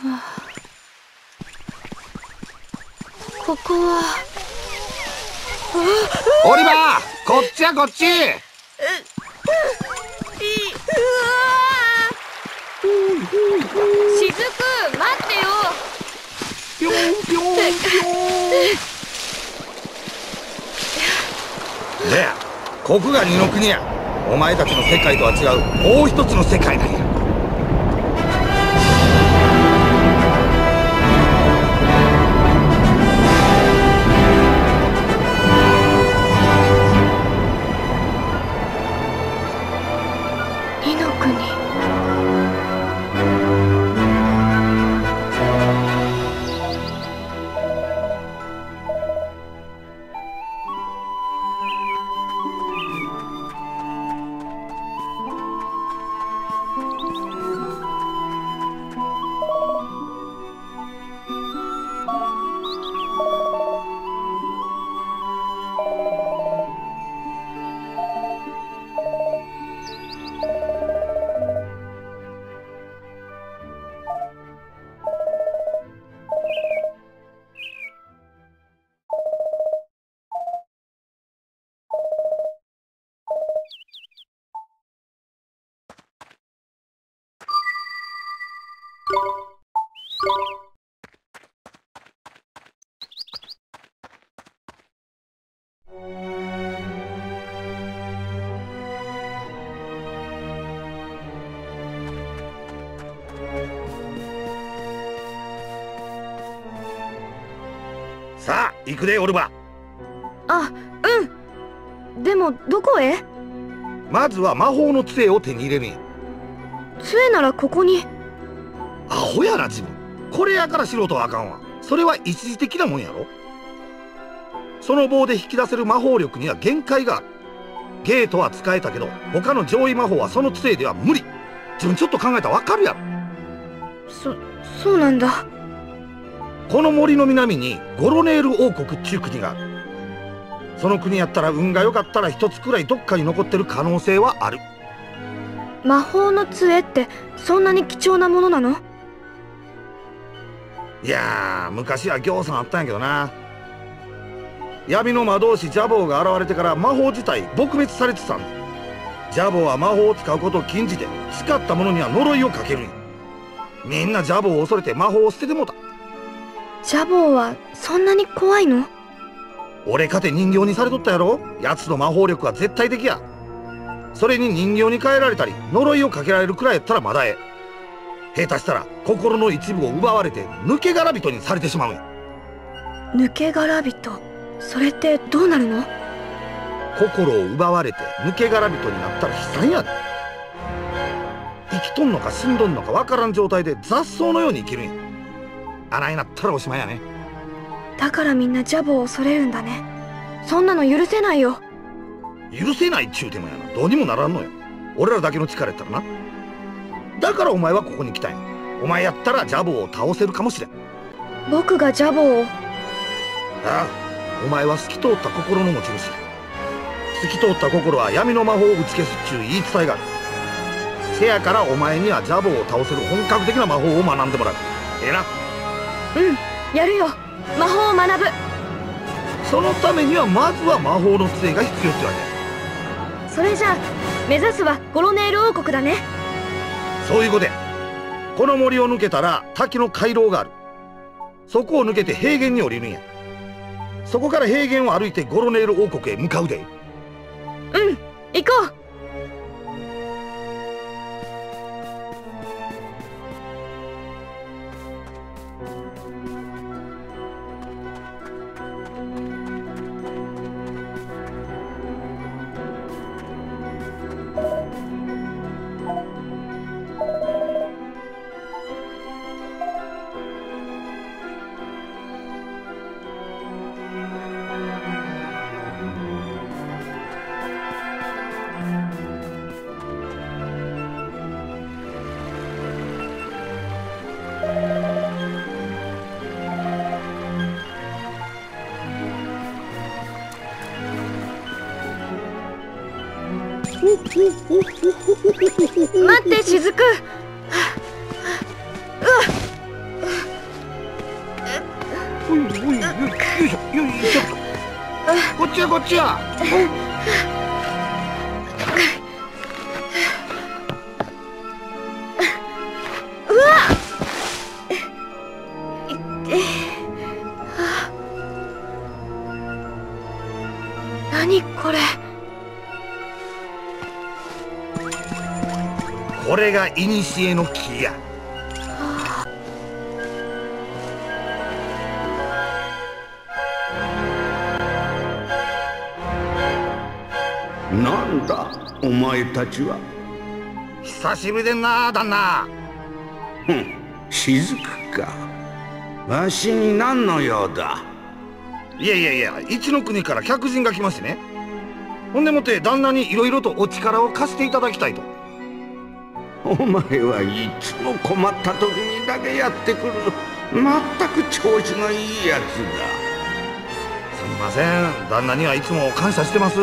ここは。オリバー、こっちやこっち。しずく、待ってよ。ぴょんぴょんぴょん。で、ここが二の国や。お前たちの世界とは違うもう一つの世界なんや。二の国。さあ行くでオルバ。あ、うん。でもどこへ？まずは魔法の杖を手に入れるんや。杖ならここに。アホやな自分。これやから素人はあかんわ。それは一時的なもんやろ。その棒で引き出せる魔法力には限界がある。ゲートは使えたけど他の上位魔法はその杖では無理。自分ちょっと考えたらわかるやろ。そうなんだ。この森の南にゴロネール王国っちゅう国がある。その国やったら運が良かったら一つくらいどっかに残ってる可能性はある。魔法の杖ってそんなに貴重なものなの？いやー、昔はぎょうさんあったんやけどな。闇の魔導士ジャボーが現れてから魔法自体撲滅されてたんだ。ジャボーは魔法を使うことを禁じて使った者には呪いをかけるんや。みんなジャボーを恐れて魔法を捨ててもうた。ジャボーはそんなに怖いの？俺かて人形にされとったやろ。奴の魔法力は絶対的や。それに人形に変えられたり呪いをかけられるくらいやったらまだええ。下手したら心の一部を奪われて抜け殻人にされてしまうんや。抜け殻人、それってどうなるの？心を奪われて抜け殻人になったら悲惨やで。生きとんのか死んどんのかわからん状態で雑草のように生きるんや。あないなったらおしまいやね。だからみんなジャボーを恐れるんだね。そんなの許せないよ。許せないっちゅうてもやな、どうにもならんのよ。俺らだけの力やったらな。だからお前はここに来たんや。お前やったらジャボーを倒せるかもしれん。僕がジャボーを。ああ、お前は透き通った心の持ち主。透き通った心は闇の魔法を打ち消すっちゅう言い伝えがある。せやからお前にはジャボーを倒せる本格的な魔法を学んでもらう。ええな。うん、やるよ。魔法を学ぶ。そのためにはまずは魔法の杖が必要ってわけ。それじゃあ目指すはゴロネール王国だね。そういうことや。この森を抜けたら滝の回廊がある。そこを抜けて平原に降りるんや。そこから平原を歩いてゴロネール王国へ向かうで。うん、行こう。待って、しずく。おいおいよいしょよいしょ。こっちやこっちや。うわっ。何これ。これが古の木や。なんだお前たちは。久しぶりでんな旦那。雫か。わしに何の用だ。いや一の国から客人が来ましてね。ほんでもって旦那にいろいろとお力を貸していただきたいと。お前はいつも困った時にだけやってくる。まったく調子のいいやつだ。すみません、旦那にはいつも感謝してます。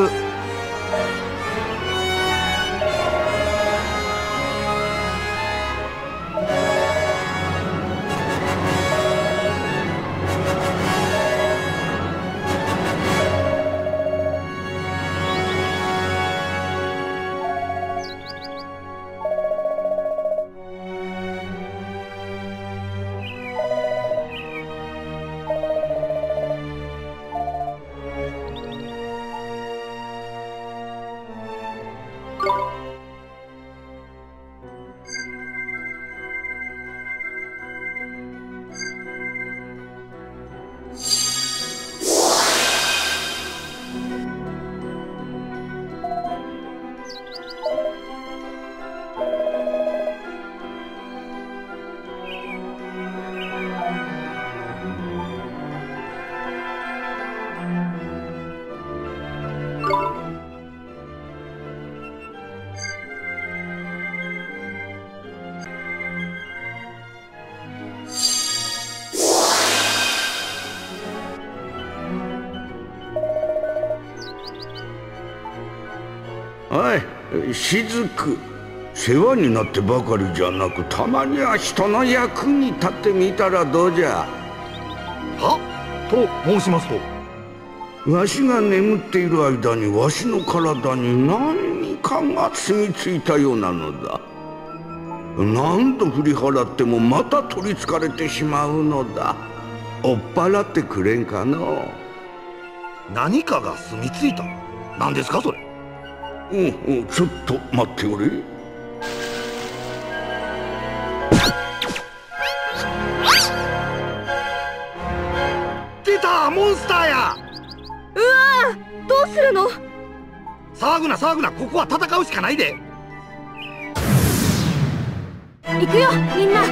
おい雫、世話になってばかりじゃなく、たまには人の役に立ってみたらどうじゃ。はと申しますと。わしが眠っている間にわしの体に何かが住み着いたようなのだ。何度振り払ってもまた取りつかれてしまうのだ。追っ払ってくれんかの。何かが住み着いた。何ですかそれ。ちょっと待っておれ。出た、モンスターや。うわー、どうするの。騒ぐな騒ぐな、ここは戦うしかないで。行くよみんな。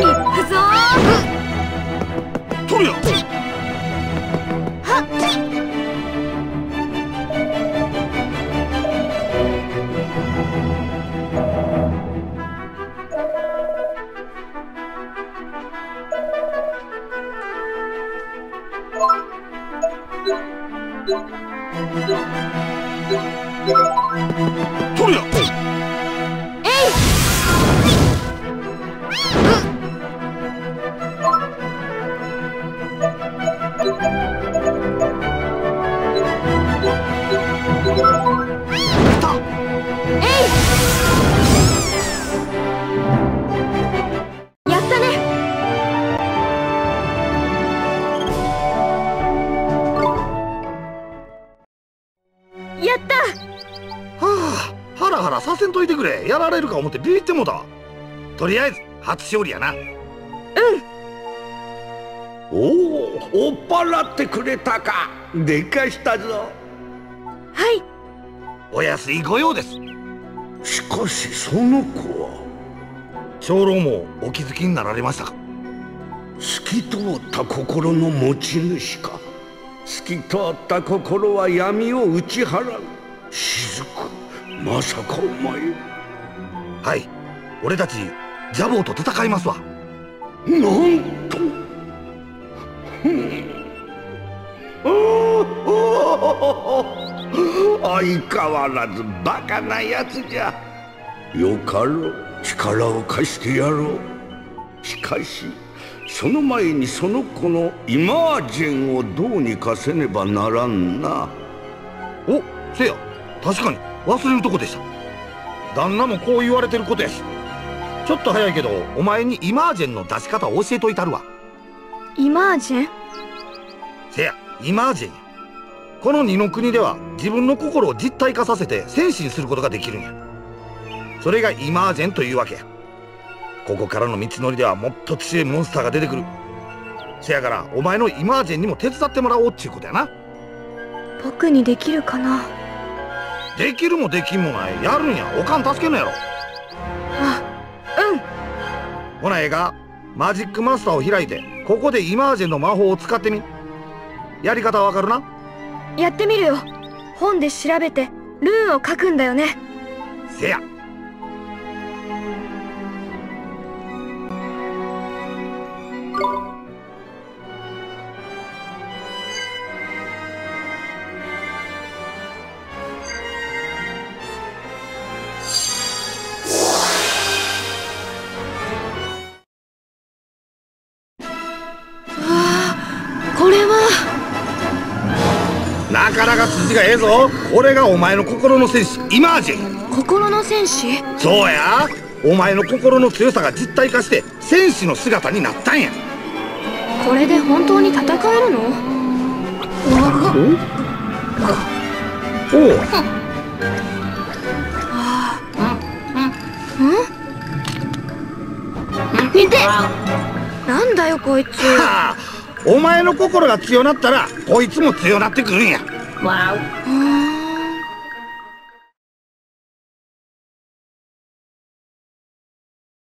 行くぞー。取るや。はっ。取るや。やったね。やった。はあ、ハラハラさせんといてくれ。やられるか思ってビビってもうた。とりあえず初勝利やな。おお、追っ払ってくれたか。でかしたぞ。はい。お安い御用です。しかしその子は。長老もお気づきになられましたか。透き通った心の持ち主か。透き通った心は闇を打ち払う。雫、まさかお前。はい、俺たちジャボーと戦いますわ。なんと。相変わらずバカなやつじゃ。よかろう、力を貸してやろう。しかしその前にその子のイマージェンをどうにかせねばならんな。お、せや、確かに忘れるとこでした。旦那もこう言われてることやし。ちょっと早いけどお前にイマージェンの出し方を教えといたるわ。イマージェン？せや、イマージェンや。この二の国では自分の心を実体化させて戦士にすることができるんや。それがイマージェンというわけや。ここからの道のりではもっと強いモンスターが出てくる。せやからお前のイマージェンにも手伝ってもらおうっちゅうことやな。僕にできるかな？できるもできんもない。やるんや。おかん助けんのやろ。あ、うん。ほなええか、マジックマスターを開いてここでイマージェンの魔法を使ってみ。やり方わかるな？やってみるよ。本で調べてルーンを書くんだよね。せや。これはなかなか筋がええぞ。これがお前の心の戦士イマージェン。心の戦士？そうや。お前の心の強さが実体化して戦士の姿になったんや。これで本当に戦えるの？おう。見て！なんだよこいつ。はあ、お前の心が強なったらこいつも強なってくるんや。あ